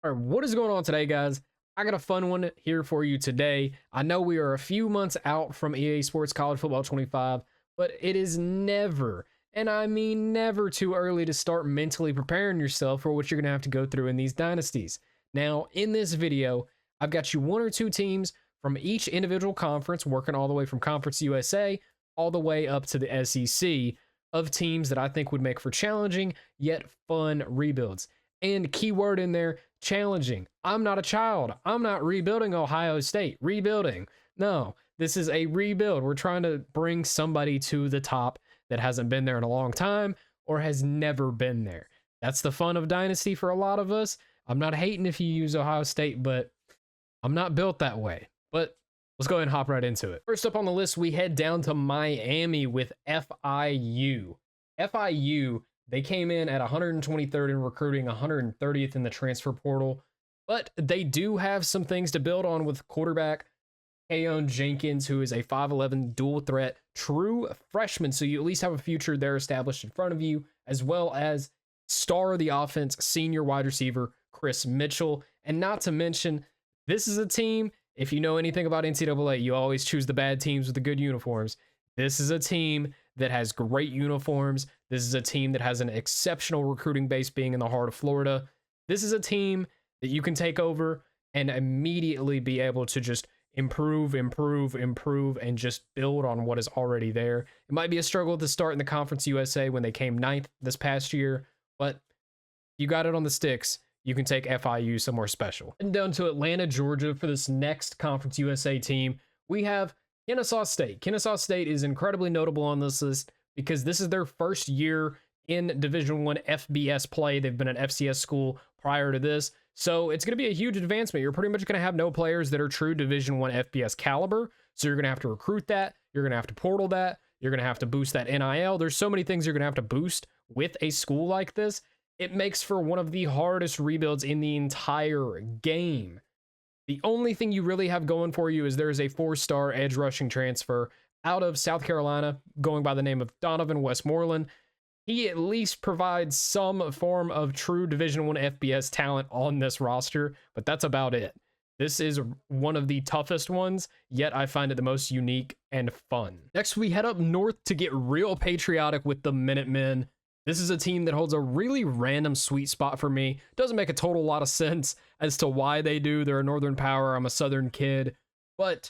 All right, what is going on today, guys? I got a fun one here for you today. I know we are a few months out from EA Sports College Football 25, but it is never, and I mean never, too early to start mentally preparing yourself for what you're going to have to go through in these dynasties. Now, in this video, I've got you one or two teams from each individual conference, working all the way from Conference USA all the way up to the SEC, of teams that I think would make for challenging yet fun rebuilds. And keyword in there, challenging. I'm not a child. I'm not rebuilding Ohio State. Rebuilding. No, this is a rebuild. We're trying to bring somebody to the top that hasn't been there in a long time or has never been there. That's the fun of Dynasty for a lot of us. I'm not hating if you use Ohio State, but I'm not built that way. But let's go ahead and hop right into it. First up on the list, we head down to Miami with FIU. FIU, they came in at 123rd in recruiting, 130th in the transfer portal, but they do have some things to build on with quarterback Keon Jenkins, who is a 5'11 dual threat, true freshman. So you at least have a future there established in front of you, as well as star of the offense, senior wide receiver Chris Mitchell. And not to mention, this is a team, if you know anything about NCAA, you always choose the bad teams with the good uniforms. This is a team that has great uniforms. This is a team that has an exceptional recruiting base, being in the heart of Florida. This is a team that you can take over and immediately be able to just improve, and just build on what is already there. It might be a struggle to start in the Conference USA when they came 9th this past year, but you got it on the sticks. You can take FIU somewhere special. And down to Atlanta, Georgia for this next Conference USA team, we have Kennesaw State. Kennesaw State is incredibly notable on this list because this is their first year in Division I FBS play. They've been an FCS school prior to this, so it's going to be a huge advancement. You're pretty much going to have no players that are true Division I FBS caliber, so you're going to have to recruit that. You're going to have to portal that. You're going to have to boost that NIL. There's so many things you're going to have to boost with a school like this. It makes for one of the hardest rebuilds in the entire game. The only thing you really have going for you is there is a 4-star edge rushing transfer out of South Carolina going by the name of Donovan Westmoreland. He at least provides some form of true Division I FBS talent on this roster, but that's about it. This is one of the toughest ones, yet I find it the most unique and fun. Next, we head up north to get real patriotic with the Minutemen. This is a team that holds a really random sweet spot for me. Doesn't make a total lot of sense as to why they do. They're a Northern Power. I'm a Southern kid. But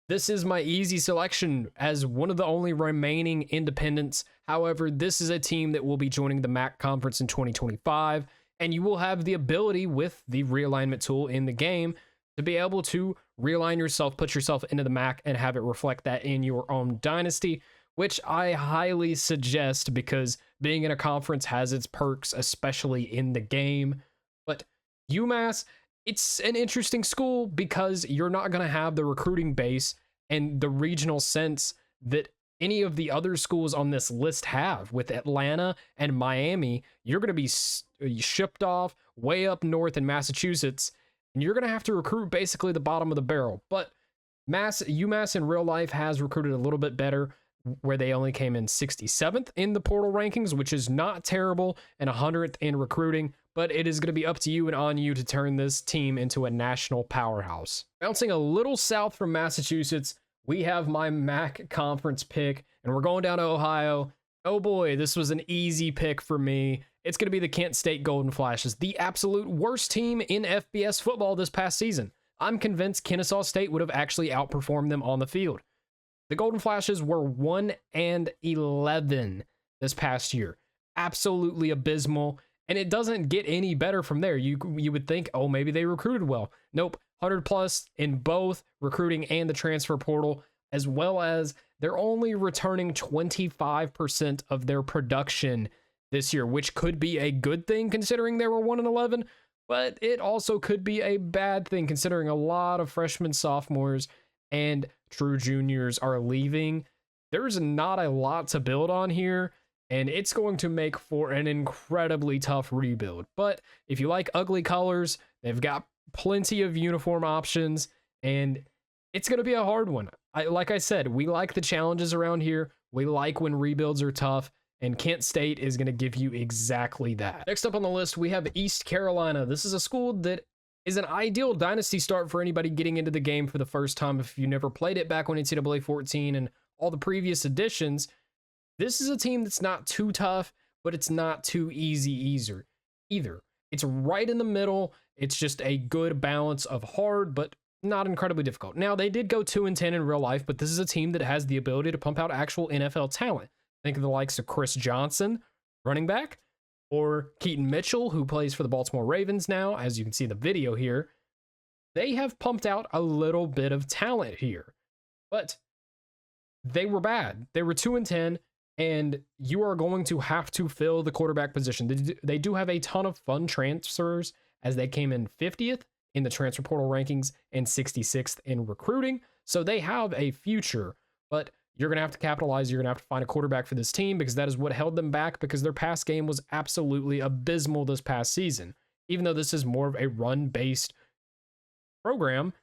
this is my easy selection as one of the only remaining independents. However, this is a team that will be joining the MAC conference in 2025. And you will have the ability with the realignment tool in the game to be able to realign yourself, put yourself into the MAC, and have it reflect that in your own dynasty, which I highly suggest because being in a conference has its perks, especially in the game. But UMass, it's an interesting school because you're not going to have the recruiting base and the regional sense that any of the other schools on this list have. With Atlanta and Miami, you're going to be shipped off way up north in Massachusetts, and you're going to have to recruit basically the bottom of the barrel. But UMass in real life has recruited a little bit better, where they only came in 67th in the portal rankings, which is not terrible, and 100th in recruiting, but it is going to be up to you and on you to turn this team into a national powerhouse. Bouncing a little south from Massachusetts, we have my MAC conference pick, and we're going down to Ohio. Oh boy, this was an easy pick for me. It's going to be the Kent State Golden Flashes, the absolute worst team in FBS football this past season. I'm convinced Kennesaw State would have actually outperformed them on the field. The Golden Flashes were 1-11 this past year. Absolutely abysmal. And it doesn't get any better from there. You would think, oh, maybe they recruited well. Nope. 100 plus in both recruiting and the transfer portal, as well as they're only returning 25% of their production this year, which could be a good thing considering they were 1-11, but it also could be a bad thing considering a lot of freshmen, sophomores, and true juniors are leaving. There's not a lot to build on here, and it's going to make for an incredibly tough rebuild. But if you like ugly colors, they've got plenty of uniform options, and it's going to be a hard one. Like I said, we like the challenges around here. We like when rebuilds are tough, and Kent State is going to give you exactly that. Next up on the list, we have East Carolina. This is a school that is an ideal dynasty start for anybody getting into the game for the first time. If you never played it back on NCAA 14 and all the previous editions, this is a team that's not too tough, but it's not too easy either. It's right in the middle. It's just a good balance of hard, but not incredibly difficult. Now, they did go 2-10 in real life, but this is a team that has the ability to pump out actual NFL talent. Think of the likes of Chris Johnson, running back, or Keaton Mitchell, who plays for the Baltimore Ravens now, as you can see in the video here. They have pumped out a little bit of talent here, but they were bad. They were 2-10, and you are going to have to fill the quarterback position. They do have a ton of fun transfers, as they came in 50th in the transfer portal rankings and 66th in recruiting. So they have a future, but you're going to have to capitalize. You're going to have to find a quarterback for this team, because that is what held them back, because their pass game was absolutely abysmal this past season. Even though this is more of a run-based program,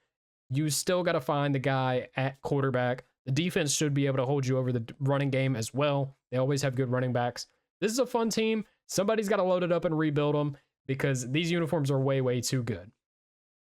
you still got to find the guy at quarterback. The defense should be able to hold you over the running game as well. They always have good running backs. This is a fun team. Somebody's got to load it up and rebuild them, because these uniforms are way, way too good.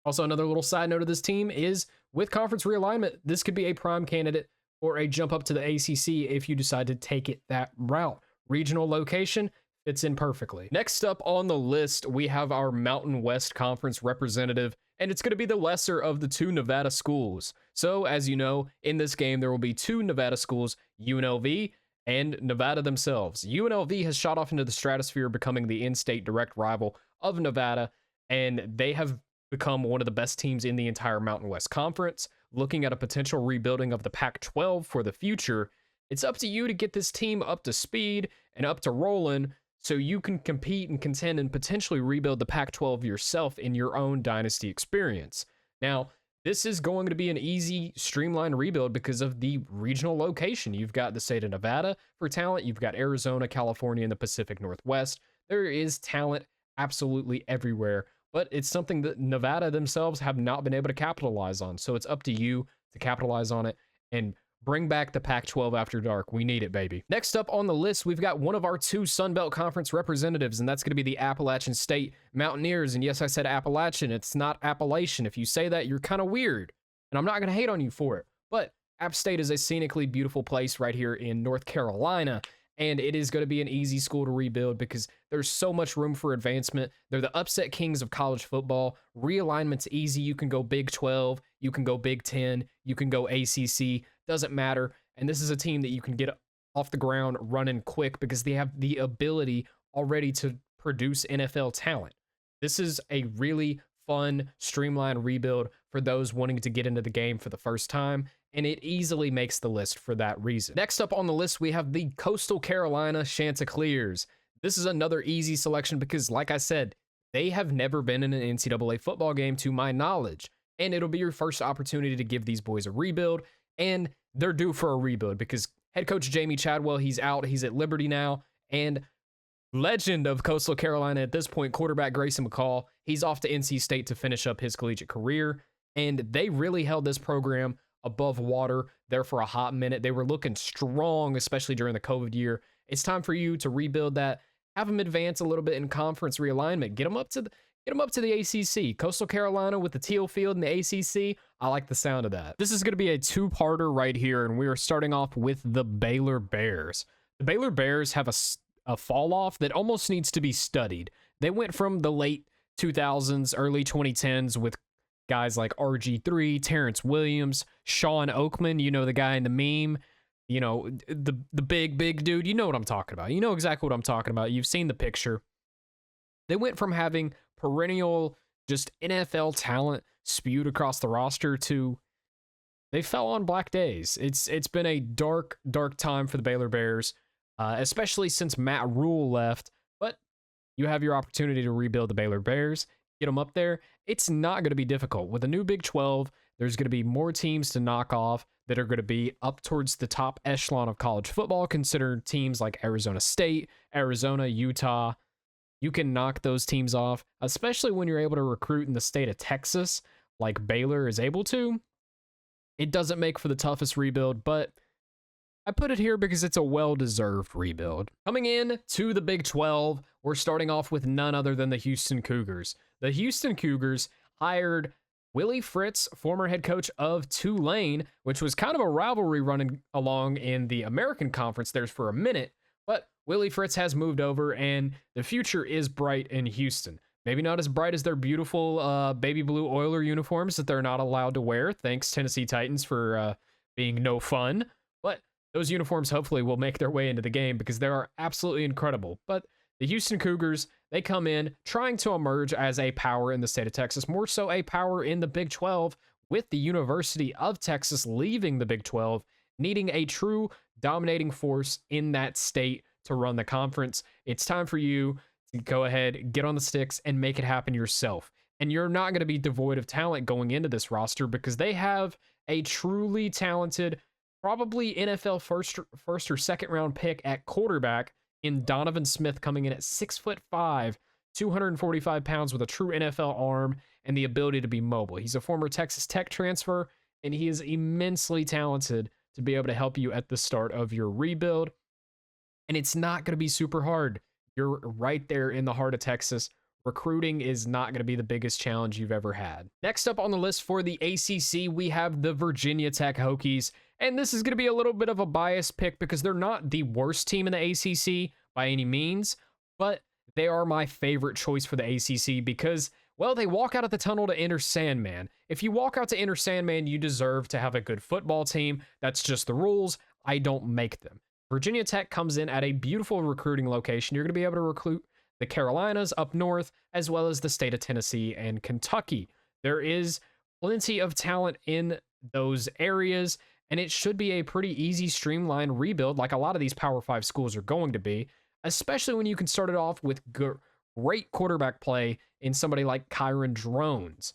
Also, another little side note of this team is, with conference realignment, this could be a prime candidate or a jump up to the ACC if you decide to take it that route. Regional location fits in perfectly. Next up on the list, we have our Mountain West Conference representative, and it's going to be the lesser of the two Nevada schools. So, as you know, in this game, there will be two Nevada schools, UNLV and Nevada themselves. UNLV has shot off into the stratosphere, becoming the in-state direct rival of Nevada, and they have become one of the best teams in the entire Mountain West Conference. Looking at a potential rebuilding of the Pac-12 for the future, it's up to you to get this team up to speed and up to rolling, so you can compete and contend and potentially rebuild the Pac-12 yourself in your own Dynasty Experience. Now, this is going to be an easy, streamlined rebuild because of the regional location. You've got the state of Nevada for talent. You've got Arizona, California, and the Pacific Northwest. There is talent absolutely everywhere, but it's something that Nevada themselves have not been able to capitalize on. So it's up to you to capitalize on it and bring back the Pac-12 after dark. We need it, baby. Next up on the list, we've got one of our two Sun Belt Conference representatives, and that's going to be the Appalachian State Mountaineers. And yes, I said Appalachian. It's not Appalachian. If you say that, you're kind of weird, and I'm not going to hate on you for it. But App State is a scenically beautiful place right here in North Carolina, and it is going to be an easy school to rebuild because there's so much room for advancement. They're the upset kings of college football. Realignment's easy. You can go Big 12, you can go Big 10, you can go ACC. Doesn't matter. And this is a team that you can get off the ground running quick because they have the ability already to produce NFL talent. This is a really fun, streamlined rebuild for those wanting to get into the game for the first time, and it easily makes the list for that reason. Next up on the list, we have the Coastal Carolina Chanticleers. This is another easy selection because, like I said, they have never been in an NCAA football game to my knowledge, and it'll be your first opportunity to give these boys a rebuild. And they're due for a rebuild because head coach Jamie Chadwell, he's out. He's at Liberty now. And legend of Coastal Carolina at this point, quarterback Grayson McCall, he's off to NC State to finish up his collegiate career. And they really held this program above water there for a hot minute. They were looking strong, especially during the COVID year. It's time for you to rebuild that. Have them advance a little bit in conference realignment. Get them up to the ACC. Coastal Carolina with the teal field in the ACC. I like the sound of that. This is going to be a two-parter right here, and we are starting off with the Baylor Bears. The Baylor Bears have a fall-off that almost needs to be studied. They went from the late 2000s, early 2010s with guys like RG3, Terrence Williams, Sean Oakman, you know, the guy in the meme, you know, the big dude. You know what I'm talking about. You know exactly what I'm talking about. You've seen the picture. They went from having perennial, just NFL talent spewed across the roster to they fell on black days. It's been a dark time for the Baylor Bears, especially since Matt Rule left. But you have your opportunity to rebuild the Baylor Bears, get them up there. It's not going to be difficult. With a new Big 12, there's going to be more teams to knock off that are going to be up towards the top echelon of college football. Consider teams like Arizona State, Arizona, Utah. You can knock those teams off, especially when you're able to recruit in the state of Texas like Baylor is able to. It doesn't make for the toughest rebuild, but I put it here because it's a well-deserved rebuild. Coming in to the Big 12, we're starting off with none other than the Houston Cougars. The Houston Cougars, hired Willie Fritz, former head coach of Tulane, which was kind of a rivalry running along in the American Conference there for a minute. But Willie Fritz has moved over, and the future is bright in Houston. Maybe not as bright as their beautiful baby blue Oiler uniforms that they're not allowed to wear. Thanks, Tennessee Titans, for being no fun. But those uniforms hopefully will make their way into the game because they are absolutely incredible. But the Houston Cougars, they come in trying to emerge as a power in the state of Texas, more so a power in the Big 12, with the University of Texas leaving the Big 12, needing a true dominating force in that state to run the conference. It's time for you to go ahead, get on the sticks, and make it happen yourself. And you're not going to be devoid of talent going into this roster because they have a truly talented, probably NFL first or second round pick at quarterback in Donovan Smith, coming in at 6'5", 245 pounds with a true NFL arm and the ability to be mobile. He's a former Texas Tech transfer, and he is immensely talented to be able to help you at the start of your rebuild. And it's not going to be super hard. You're right there in the heart of Texas. Recruiting is not going to be the biggest challenge you've ever had. Next up on the list for the ACC, we have the Virginia Tech Hokies. And this is going to be a little bit of a biased pick because they're not the worst team in the ACC by any means, but they are my favorite choice for the ACC because, well, they walk out of the tunnel to enter Sandman. If you walk out to enter Sandman, you deserve to have a good football team. That's just the rules. I don't make them. Virginia Tech comes in at a beautiful recruiting location. You're going to be able to recruit the Carolinas up north, as well as the state of Tennessee and Kentucky. There is plenty of talent in those areas, and it should be a pretty easy, streamlined rebuild like a lot of these Power 5 schools are going to be, especially when you can start it off with great quarterback play in somebody like Kyron Drones.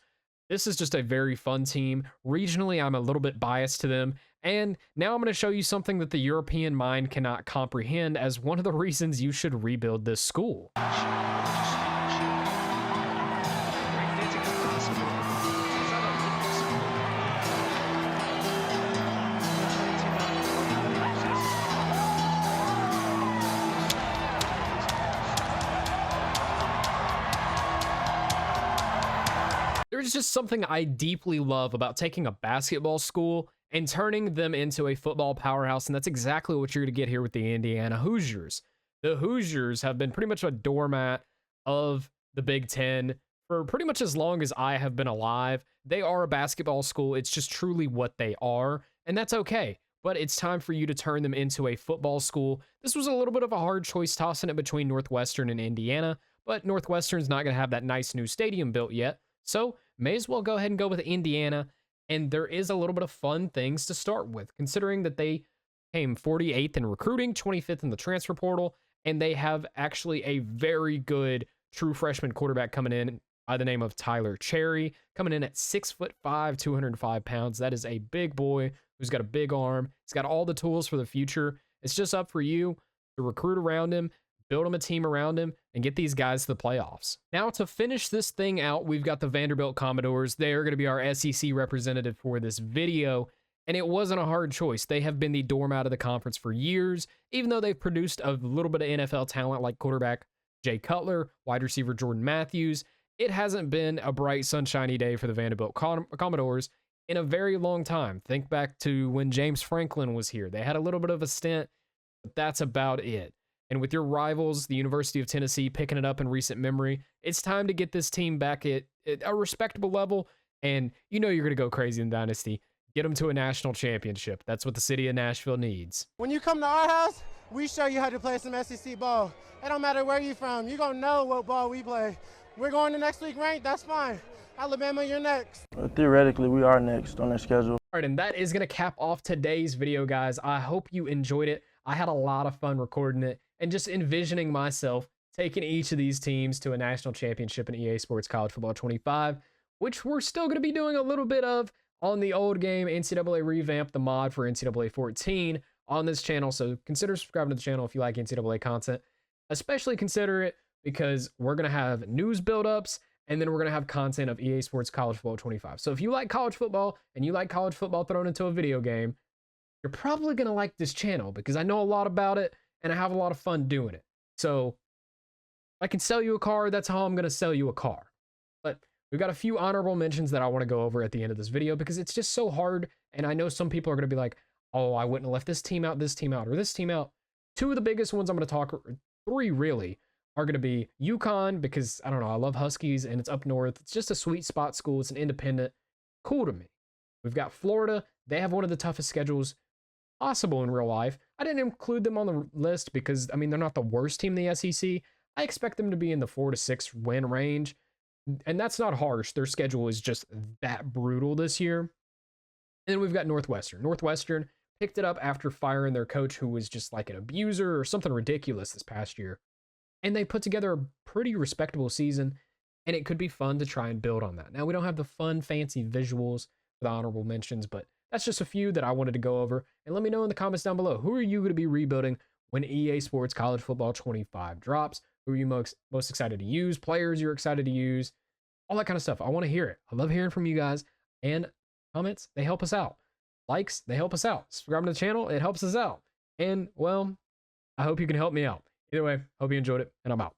This is just a very fun team. Regionally, I'm a little bit biased to them, and now I'm going to show you something that the European mind cannot comprehend as one of the reasons you should rebuild this school. There's just something I deeply love about taking a basketball school and turning them into a football powerhouse, and that's exactly what you're going to get here with the Indiana Hoosiers. The Hoosiers have been pretty much a doormat of the Big Ten for pretty much as long as I have been alive. They are a basketball school. It's just truly what they are, and that's okay. But it's time for you to turn them into a football school. This was a little bit of a hard choice, tossing it between Northwestern and Indiana, but Northwestern's not going to have that nice new stadium built yet, so may as well go ahead and go with Indiana. And there is a little bit of fun things to start with, considering that they came 48th in recruiting, 25th in the transfer portal, and they have actually a very good true freshman quarterback coming in by the name of Tyler Cherry, coming in at 6'5", 205 pounds. That is a big boy who's got a big arm. He's got all the tools for the future. It's just up for you to recruit around him, build him a team around him, and get these guys to the playoffs. Now, to finish this thing out, we've got the Vanderbilt Commodores. They are going to be our SEC representative for this video, and it wasn't a hard choice. They have been the doormat of the conference for years, even though they've produced a little bit of NFL talent like quarterback Jay Cutler, wide receiver Jordan Matthews. It hasn't been a bright, sunshiny day for the Vanderbilt Commodores in a very long time. Think back to when James Franklin was here. They had a little bit of a stint, but that's about it. And with your rivals, the University of Tennessee, picking it up in recent memory, it's time to get this team back at a respectable level. And you know you're going to go crazy in Dynasty. Get them to a national championship. That's what the city of Nashville needs. When you come to our house, we show you how to play some SEC ball. It don't matter where you're from. You're going to know what ball we play. We're going to next week ranked. That's fine. Alabama, you're next. Theoretically, we are next on their schedule. All right, and that is going to cap off today's video, guys. I hope you enjoyed it. I had a lot of fun recording it and just envisioning myself taking each of these teams to a national championship in EA Sports College Football 25, which we're still going to be doing a little bit of on the old game, NCAA Revamp, the mod for NCAA 14 on this channel. So consider subscribing to the channel if you like NCAA content. Especially consider it because we're going to have news build-ups, and then we're going to have content of EA Sports College Football 25. So if you like college football and you like college football thrown into a video game, you're probably going to like this channel because I know a lot about it and I have a lot of fun doing it. So if I can sell you a car, that's how I'm going to sell you a car. But We've got a few honorable mentions that I want to go over at the end of this video because it's just so hard. And I know some people are going to be like, oh, I wouldn't have left this team out, or this team out. Two of the biggest ones I'm going to talk, three really, are going to be UConn because, I don't know, I love Huskies and it's up north. It's just a sweet spot school. It's an independent. Cool to me. We've got Florida. They have one of the toughest schedules possible in real life. I didn't include them on the list because, I mean, they're not the worst team in the SEC. I expect them to be in the 4 to 6 win range. And that's not harsh. Their schedule is just that brutal this year. And then we've got Northwestern. Northwestern picked it up after firing their coach who was just like an abuser or something ridiculous this past year. And they put together a pretty respectable season, and it could be fun to try and build on that. Now, we don't have the fun, fancy visuals for the honorable mentions, but that's just a few that I wanted to go over. And let me know in the comments down below, who are you going to be rebuilding when EA Sports College Football 25 drops? Who are you most excited to use? Players you're excited to use? All that kind of stuff. I want to hear it. I love hearing from you guys. And comments, they help us out. Likes, they help us out. Subscribe to the channel, it helps us out. And, well, I hope you can help me out. Either way, hope you enjoyed it, and I'm out.